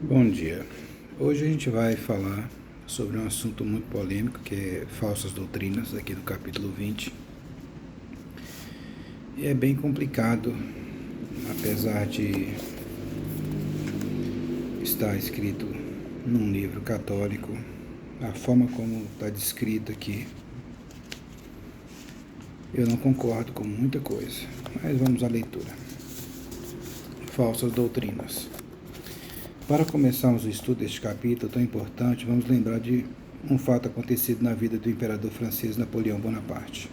Bom dia. Hoje a gente vai falar sobre um assunto muito polêmico, que é falsas doutrinas, aqui do capítulo 20. E é bem complicado, apesar de estar escrito num livro católico, a forma como está descrito aqui, eu não concordo com muita coisa, mas vamos à leitura. Falsas doutrinas. Para começarmos o estudo deste capítulo tão importante, vamos lembrar de um fato acontecido na vida do imperador francês Napoleão Bonaparte.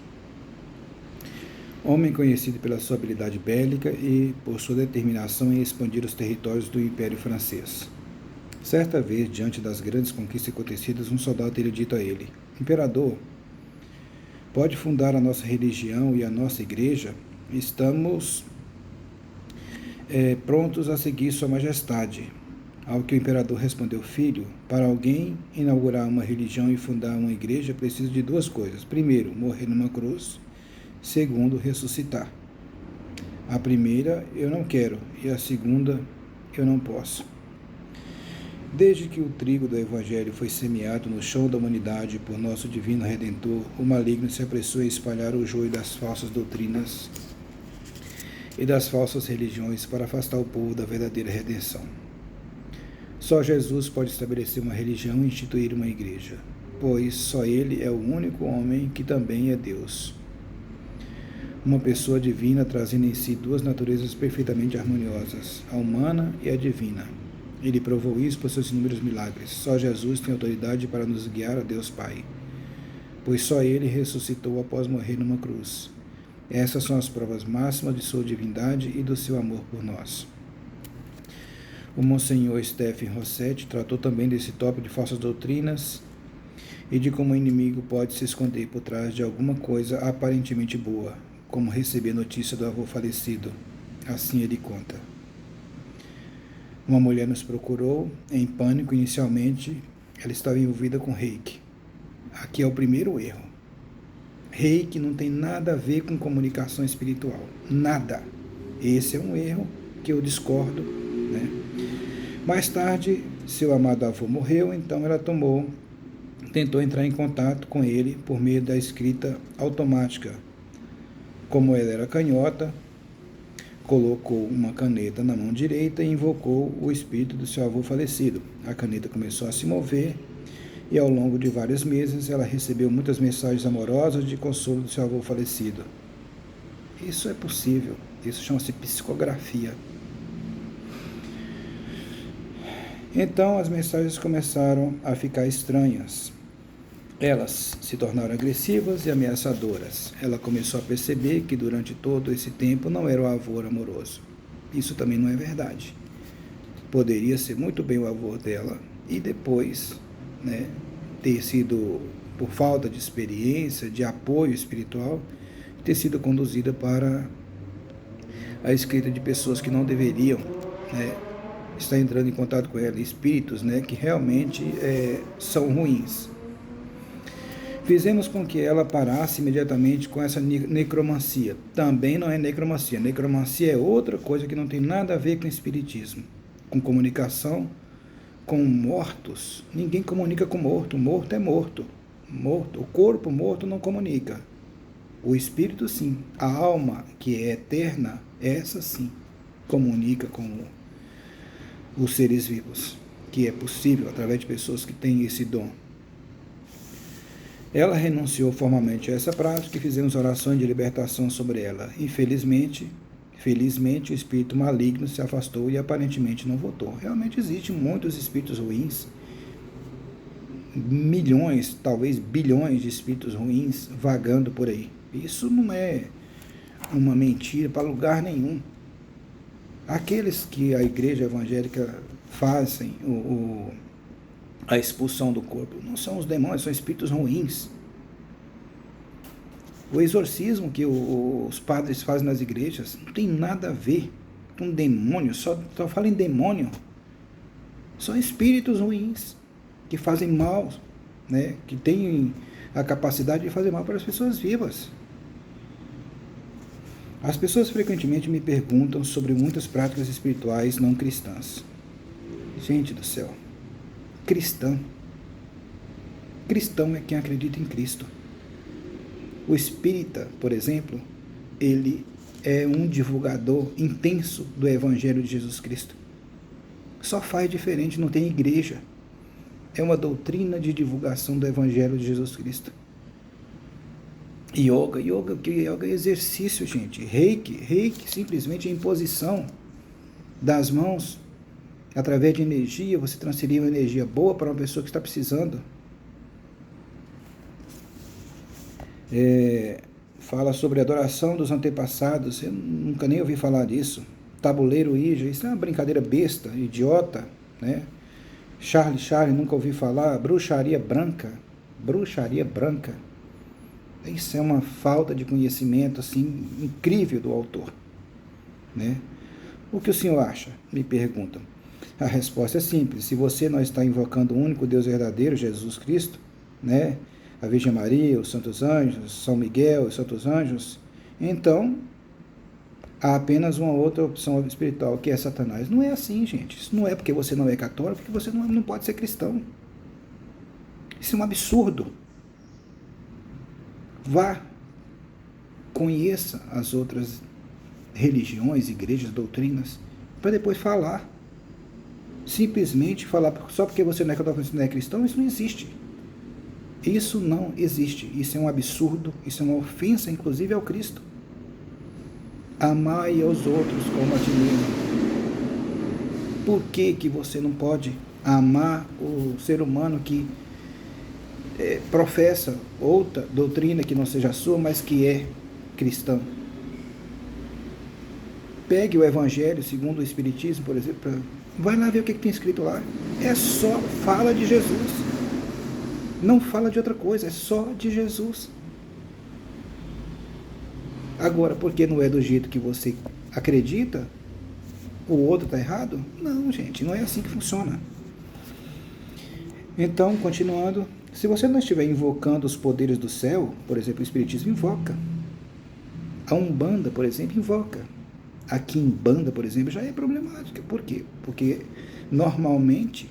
Homem conhecido pela sua habilidade bélica e por sua determinação em expandir os territórios do Império Francês. Certa vez, diante das grandes conquistas acontecidas, um soldado teria dito a ele: Imperador, pode fundar a nossa religião e a nossa igreja? Estamos prontos a seguir Sua Majestade. Ao que o imperador respondeu: Filho, para alguém inaugurar uma religião e fundar uma igreja, precisa de duas coisas. Primeiro, morrer numa cruz. Segundo, ressuscitar. A primeira eu não quero, e a segunda eu não posso. Desde que o trigo do Evangelho foi semeado no chão da humanidade por nosso divino Redentor, o maligno se apressou em espalhar o joio das falsas doutrinas e das falsas religiões para afastar o povo da verdadeira redenção. Só Jesus pode estabelecer uma religião e instituir uma igreja, pois só Ele é o único homem que também é Deus. Uma pessoa divina trazendo em si duas naturezas perfeitamente harmoniosas, a humana e a divina. Ele provou isso por seus inúmeros milagres. Só Jesus tem autoridade para nos guiar a Deus Pai, pois só Ele ressuscitou após morrer numa cruz. Essas são as provas máximas de sua divindade e do seu amor por nós. O Monsenhor Stephen Rossetti tratou também desse tópico de falsas doutrinas e de como o inimigo pode se esconder por trás de alguma coisa aparentemente boa, como receber notícia do avô falecido. Assim ele conta. Uma mulher nos procurou, em pânico inicialmente. Ela estava envolvida com reiki. Aqui é o primeiro erro. Reiki não tem nada a ver com comunicação espiritual. Nada. Esse é um erro que eu discordo, né? Mais tarde, seu amado avô morreu, então ela tentou entrar em contato com ele por meio da escrita automática. Como ela era canhota, colocou uma caneta na mão direita e invocou o espírito do seu avô falecido. A caneta começou a se mover e ao longo de vários meses ela recebeu muitas mensagens amorosas de consolo do seu avô falecido. Isso é possível, isso chama-se psicografia. Então as mensagens começaram a ficar estranhas. Elas se tornaram agressivas e ameaçadoras. Ela começou a perceber que durante todo esse tempo não era o avô amoroso. Isso também não é verdade. Poderia ser muito bem o avô dela e depois, ter sido, por falta de experiência, de apoio espiritual, ter sido conduzida para a escrita de pessoas que não deveriam, estar entrando em contato com ela, espíritos, que realmente são ruins. Fizemos com que ela parasse imediatamente com essa necromancia. Também não é necromancia. Necromancia é outra coisa que não tem nada a ver com espiritismo, com comunicação com mortos. Ninguém comunica com morto. Morto é morto. O corpo morto não comunica. O espírito sim. A alma, que é eterna, essa sim comunica com os seres vivos, que é possível através de pessoas que têm esse dom. Ela renunciou formalmente a essa prática e fizemos orações de libertação sobre ela. Felizmente, o espírito maligno se afastou e aparentemente não voltou. Realmente existem muitos espíritos ruins, milhões, talvez bilhões de espíritos ruins vagando por aí. Isso não é uma mentira para lugar nenhum. Aqueles que a igreja evangélica fazem a expulsão do corpo não são os demônios, são espíritos ruins. O exorcismo que os padres fazem nas igrejas não tem nada a ver com demônio, só fala em demônio. São espíritos ruins que fazem mal, que têm a capacidade de fazer mal para as pessoas vivas. As pessoas frequentemente me perguntam sobre muitas práticas espirituais não cristãs. Gente do céu, cristão. Cristão é quem acredita em Cristo. O espírita, por exemplo, ele é um divulgador intenso do Evangelho de Jesus Cristo. Só faz diferente, não tem igreja. É uma doutrina de divulgação do Evangelho de Jesus Cristo. Yoga é exercício, gente. Reiki simplesmente é imposição das mãos. Através de energia, você transferir uma energia boa para uma pessoa que está precisando. Fala sobre a adoração dos antepassados. Eu nunca nem ouvi falar disso. Tabuleiro Ouija, isso é uma brincadeira besta, idiota, né? Charlie, nunca ouvi falar. Bruxaria branca. Isso é uma falta de conhecimento, assim, incrível do autor, né? O que o senhor acha? Me perguntam. A resposta é simples. Se você não está invocando o único Deus verdadeiro, Jesus Cristo, né? A Virgem Maria, os santos anjos, São Miguel, os santos anjos, então há apenas uma outra opção espiritual, que é Satanás. Não é assim, gente. Isso não é porque você não é católico, porque você não pode ser cristão. Isso é um absurdo. Vá, conheça as outras religiões, igrejas, doutrinas, para depois falar. Simplesmente falar, só porque você não é católico, você não é cristão, isso não existe. Isso não existe. Isso é um absurdo, isso é uma ofensa, inclusive, ao Cristo. Amai aos outros como a ti mesmo. Por que você não pode amar o ser humano que professa outra doutrina que não seja a sua, mas que é cristão? Pegue o Evangelho segundo o Espiritismo, por exemplo, vai lá ver o que tem escrito lá. É só fala de Jesus. Não fala de outra coisa, é só de Jesus. Agora, porque não é do jeito que você acredita, o outro está errado? Não, gente, não é assim que funciona. Então, continuando, se você não estiver invocando os poderes do céu, por exemplo, o Espiritismo invoca. A Umbanda, por exemplo, invoca. A Quimbanda, por exemplo, já é problemática. Por quê? Porque normalmente,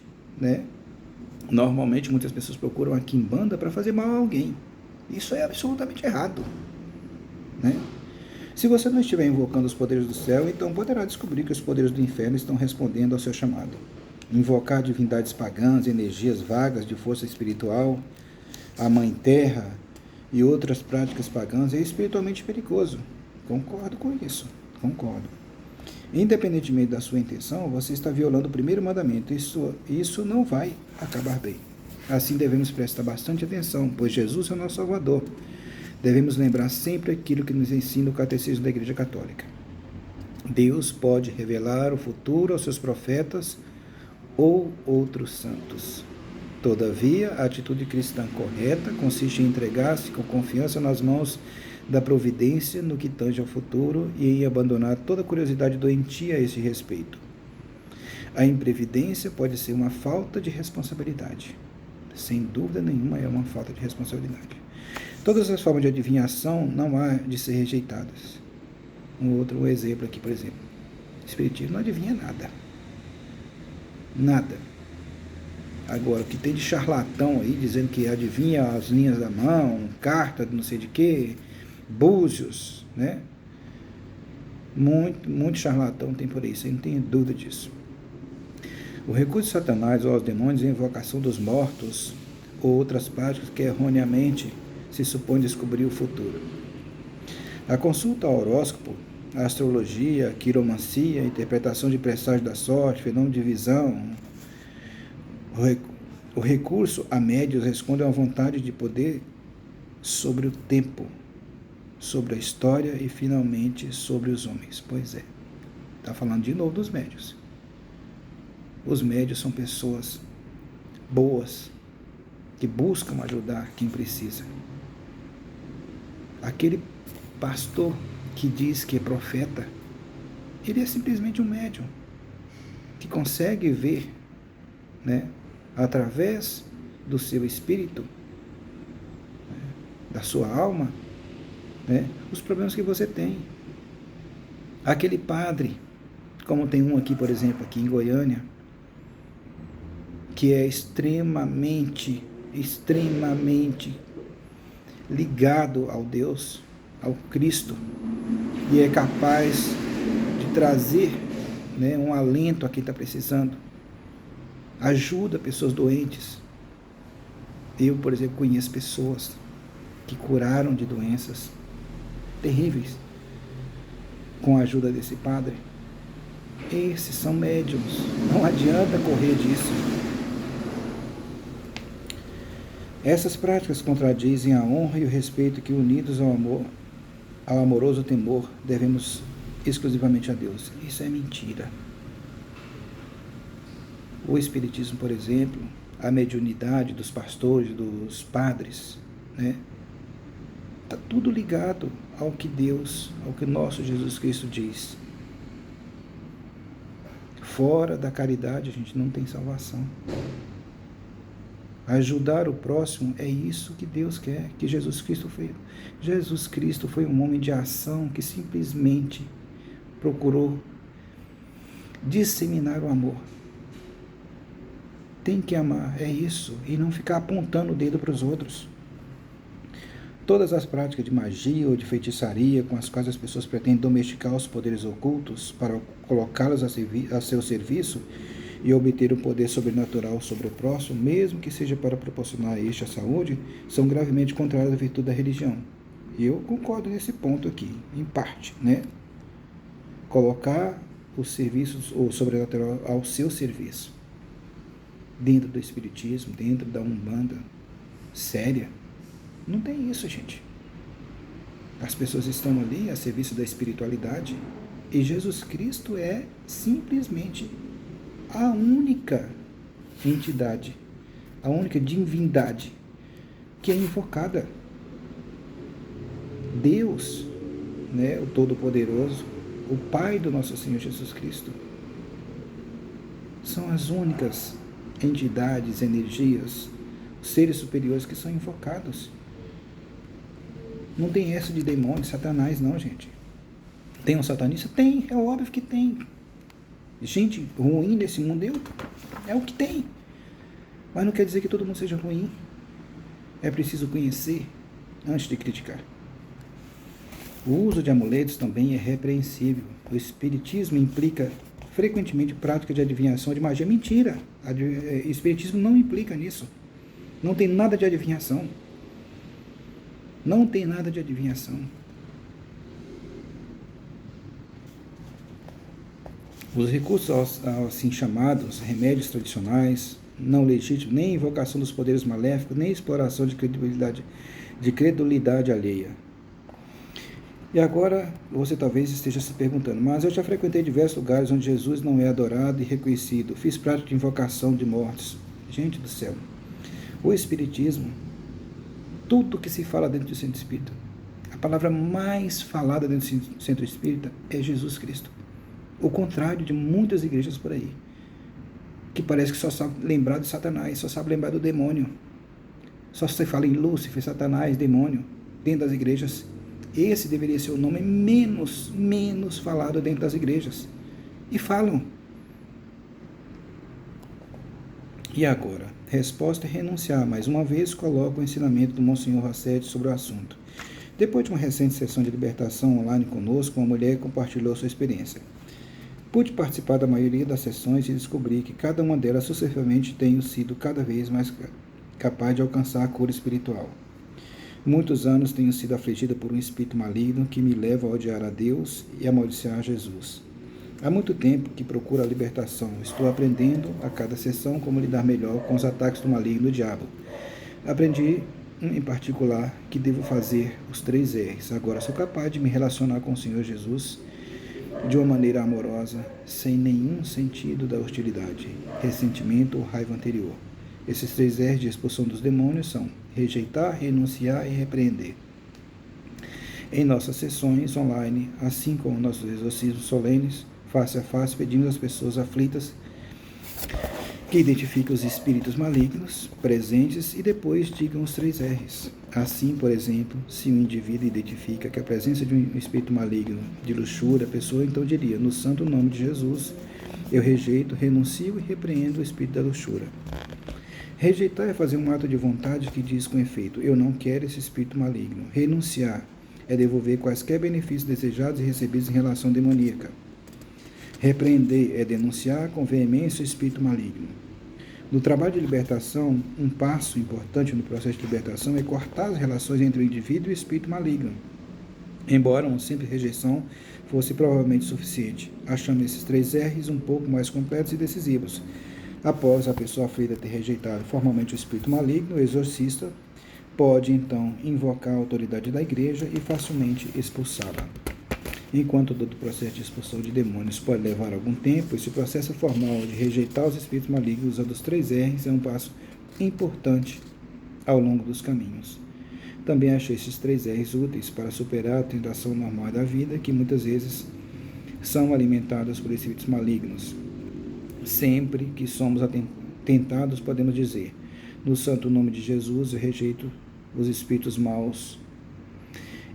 muitas pessoas procuram a Quimbanda para fazer mal a alguém. Isso é absolutamente errado, né? Se você não estiver invocando os poderes do céu, então poderá descobrir que os poderes do inferno estão respondendo ao seu chamado. Invocar divindades pagãs, energias vagas de força espiritual, a Mãe Terra e outras práticas pagãs é espiritualmente perigoso. Concordo com isso, concordo. Independentemente da sua intenção, você está violando o primeiro mandamento. Isso não vai acabar bem. Assim devemos prestar bastante atenção, pois Jesus é o nosso Salvador. Devemos lembrar sempre aquilo que nos ensina o Catecismo da Igreja Católica. Deus pode revelar o futuro aos seus profetas ou outros santos. Todavia, a atitude cristã correta consiste em entregar-se com confiança nas mãos da providência no que tange ao futuro e em abandonar toda curiosidade doentia a esse respeito. A imprevidência pode ser uma falta de responsabilidade. Sem dúvida nenhuma é uma falta de responsabilidade. Todas as formas de adivinhação não há de ser rejeitadas. Um exemplo aqui, por exemplo. O Espiritismo não adivinha nada. Nada. Agora, o que tem de charlatão aí, dizendo que adivinha as linhas da mão, carta de não sei de quê, búzios, né? Muito charlatão tem por aí, você não tem dúvida disso. O recurso de Satanás ou aos demônios é a invocação dos mortos ou outras práticas que erroneamente se supõe descobrir o futuro. A consulta ao horóscopo, a astrologia, a quiromancia, a interpretação de presságio da sorte, fenômeno de visão, o recurso a médios responde a uma vontade de poder sobre o tempo, sobre a história e, finalmente, sobre os homens. Pois é, está falando de novo dos médios. Os médios são pessoas boas, que buscam ajudar quem precisa. Aquele pastor que diz que é profeta, ele é simplesmente um médium, que consegue ver, através do seu espírito, da sua alma, os problemas que você tem. Aquele padre, como tem um aqui, por exemplo, aqui em Goiânia, que é extremamente ligado ao Deus, ao Cristo, e é capaz de trazer, né, um alento a quem está precisando, ajuda pessoas doentes. Eu, por exemplo, conheço pessoas que curaram de doenças terríveis com a ajuda desse padre. Esses são médiums, não adianta correr disso. Essas práticas contradizem a honra e o respeito que, unidos ao amor, ao amoroso temor, devemos exclusivamente a Deus. Isso é mentira. O Espiritismo, por exemplo, a mediunidade dos pastores, dos padres, né? Está tudo ligado ao que Deus, ao que nosso Jesus Cristo diz. Fora da caridade a gente não tem salvação. Ajudar o próximo é isso que Deus quer, que Jesus Cristo fez. Jesus Cristo foi um homem de ação que simplesmente procurou disseminar o amor. Tem que amar, é isso, e não ficar apontando o dedo para os outros. Todas as práticas de magia ou de feitiçaria com as quais as pessoas pretendem domesticar os poderes ocultos para colocá-los a seu serviço e obter um poder sobrenatural sobre o próximo, mesmo que seja para proporcionar a este a saúde, são gravemente contrárias à virtude da religião. E eu concordo nesse ponto aqui, em parte, né? Colocar os serviços ou sobrenatural ao seu serviço, dentro do espiritismo, dentro da Umbanda, séria. Não tem isso, gente. As pessoas estão ali a serviço da espiritualidade e Jesus Cristo é simplesmente a única entidade, a única divindade que é invocada. Deus, né, o Todo-Poderoso, o Pai do nosso Senhor Jesus Cristo, são as únicas entidades, energias, seres superiores que são invocados. Não tem essa de demônio, Satanás, não, gente. Tem um satanista? Tem, é óbvio que tem. Gente ruim nesse mundo é o que tem. Mas não quer dizer que todo mundo seja ruim. É preciso conhecer antes de criticar. O uso de amuletos também é repreensível. O espiritismo implica frequentemente prática de adivinhação, de magia. Mentira! O espiritismo não implica nisso. Não tem nada de adivinhação. Não tem nada de adivinhação. Os recursos assim chamados remédios tradicionais, não legítimos, nem invocação dos poderes maléficos, nem exploração de credulidade alheia. E agora você talvez esteja se perguntando, mas eu já frequentei diversos lugares onde Jesus não é adorado e reconhecido. Fiz prática de invocação de mortos. Gente do céu. O Espiritismo, tudo que se fala dentro do centro espírita, a palavra mais falada dentro do centro espírita é Jesus Cristo. O contrário de muitas igrejas por aí, que parece que só sabe lembrar de Satanás, só sabe lembrar do demônio. Só se fala em Lúcifer, Satanás, demônio, dentro das igrejas. Esse deveria ser o nome menos falado dentro das igrejas. E falam. E agora? Resposta é renunciar. Mais uma vez, coloco o ensinamento do Monsenhor Rossetti sobre o assunto. Depois de uma recente sessão de libertação online conosco, uma mulher compartilhou sua experiência. Pude participar da maioria das sessões e descobri que cada uma delas sucessivamente tenho sido cada vez mais capaz de alcançar a cura espiritual. Muitos anos tenho sido afligida por um espírito maligno que me leva a odiar a Deus e a amaldiçoar Jesus. Há muito tempo que procuro a libertação. Estou aprendendo a cada sessão como lidar melhor com os ataques do maligno do diabo. Aprendi, em particular, que devo fazer os 3 R's. Agora sou capaz de me relacionar com o Senhor Jesus de uma maneira amorosa, sem nenhum sentido da hostilidade, ressentimento ou raiva anterior. Esses 3 R's de expulsão dos demônios são rejeitar, renunciar e repreender. Em nossas sessões online, assim como nossos exorcismos solenes, face a face, pedimos às pessoas aflitas que identifica os espíritos malignos presentes e depois digam os 3 R's. Assim, por exemplo, se um indivíduo identifica que a presença de um espírito maligno de luxúria, a pessoa então diria: no santo nome de Jesus, eu rejeito, renuncio e repreendo o espírito da luxúria. Rejeitar é fazer um ato de vontade que diz com efeito: eu não quero esse espírito maligno. Renunciar é devolver quaisquer benefícios desejados e recebidos em relação demoníaca. Repreender é denunciar com veemência o espírito maligno. No trabalho de libertação, um passo importante no processo de libertação é cortar as relações entre o indivíduo e o espírito maligno. Embora uma simples rejeição fosse provavelmente suficiente, achamos esses 3 R's um pouco mais completos e decisivos. Após a pessoa aflita ter rejeitado formalmente o espírito maligno, o exorcista pode então invocar a autoridade da igreja e facilmente expulsá-la. Enquanto todo o processo de expulsão de demônios pode levar algum tempo, esse processo formal de rejeitar os espíritos malignos usando os 3 R's é um passo importante ao longo dos caminhos. Também achei esses 3 R's úteis para superar a tentação normal da vida, que muitas vezes são alimentadas por espíritos malignos. Sempre que somos tentados, podemos dizer: no santo nome de Jesus, eu rejeito os espíritos maus.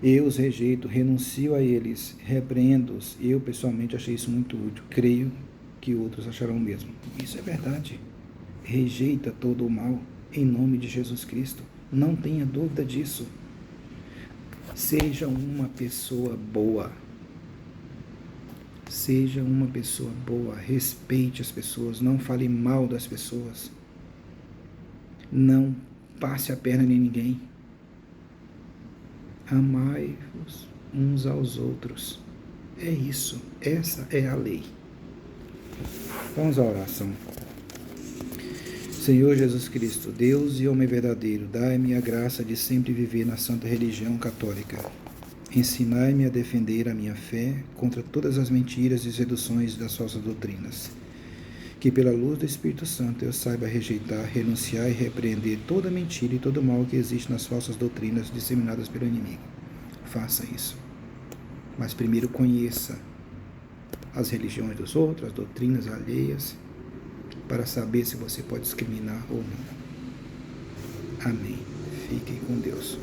Eu os rejeito, renuncio a eles, repreendo-os. Eu, pessoalmente, achei isso muito útil. Creio que outros acharão o mesmo. Isso é verdade. Rejeita todo o mal em nome de Jesus Cristo. Não tenha dúvida disso. Seja uma pessoa boa. Seja uma pessoa boa. Respeite as pessoas. Não fale mal das pessoas. Não passe a perna em ninguém. Amai-vos uns aos outros. É isso. Essa é a lei. Vamos à oração. Senhor Jesus Cristo, Deus e homem verdadeiro, dai-me a graça de sempre viver na santa religião católica. Ensinai-me a defender a minha fé contra todas as mentiras e seduções das falsas doutrinas. Que pela luz do Espírito Santo eu saiba rejeitar, renunciar e repreender toda mentira e todo mal que existe nas falsas doutrinas disseminadas pelo inimigo. Faça isso. Mas primeiro conheça as religiões dos outros, as doutrinas alheias, para saber se você pode discriminar ou não. Amém. Fiquem com Deus.